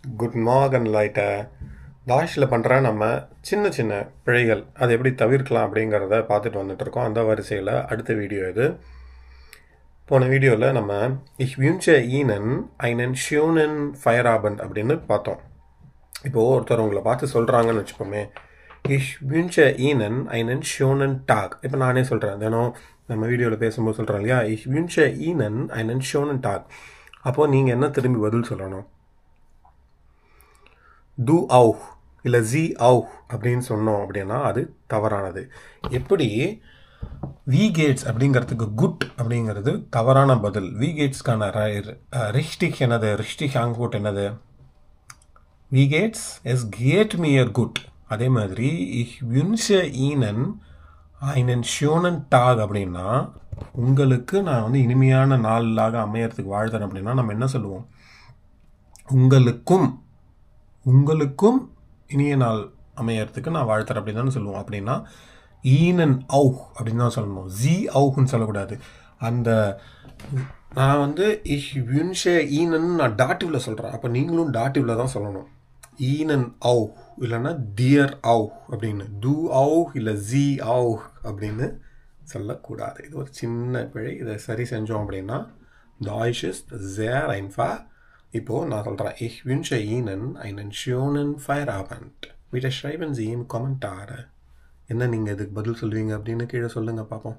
Good Morgan லைட்டை டாஷில் பண்ணுற நம்ம சின்ன சின்ன பிழைகள் அதை எப்படி தவிர்க்கலாம் அப்படிங்கிறத பார்த்துட்டு வந்துட்டுருக்கோம். அந்த வரிசையில் அடுத்த வீடியோ இது. போன வீடியோவில் நம்ம Ich wünsche Ihnen einen schönen Feierabend அப்படின்னு பார்த்தோம். இப்போது ஒருத்தர் உங்களை பார்த்து சொல்கிறாங்கன்னு வச்சுப்போமே, Ich wünsche Ihnen einen schönen Tag. இப்போ நானே சொல்கிறேன், தினம் நம்ம வீடியோவில் பேசும்போது சொல்கிறேன் இல்லையா, Ich wünsche Ihnen einen schönen Tag. அப்போது நீங்கள் என்ன திரும்பி பதில் சொல்லணும்? Du auch இல்லை Sie auch அப்படின்னு சொன்னோம் அப்படின்னா அது தவறானது. எப்படி wie geht's அப்படிங்கிறதுக்கு குட் அப்படிங்கிறது தவறான பதில். wie geht'ஸ்க்கான richtig என்னது, richtig Antwort என்னது? wie geht's? Es geht mir gut. அதே மாதிரி ich wünsche Ihnen einen schönen Tag அப்படின்னா உங்களுக்கு நான் வந்து இனிமையான நாளாக அமையறதுக்கு வாழ்த்தேன் அப்படின்னா நம்ம என்ன சொல்லுவோம்? உங்களுக்கும் இனிய நாள் அமையறதுக்கு நான் வாழ்த்துறேன் அப்படின்னு தானே சொல்லுவோம். அப்படின்னா ஈனன் அவுஹ் அப்படின்னு தான் சொல்லணும், ஜி அவுஹ்னு சொல்லக்கூடாது. அந்த நான் வந்து இஷ் வின்ஷே ஈனன் நான் டாட்டிவில் சொல்கிறேன், அப்போ நீங்களும் டாட்டிவில் தான் சொல்லணும். ஈனன் அவுஹ் இல்லைன்னா டியர் அவுஹ் அப்படின்னு, டு அவுஹ் இல்லை ஜி அவுஹ் அப்படின்னு சொல்லக்கூடாது. இது ஒரு சின்ன பிழை. இதை சரி செஞ்சோம் அப்படின்னா Deutsch ist sehr einfach. இப்போது நான் சொல்கிறேன், Ich wünsche Ihnen einen schönen Feierabend. Bitte schreiben Sie im Kommentare. என்ன நீங்கள் இதுக்கு பதில் சொல்லுவீங்க அப்படின்னு கீழே சொல்லுங்கள் பார்ப்போம்.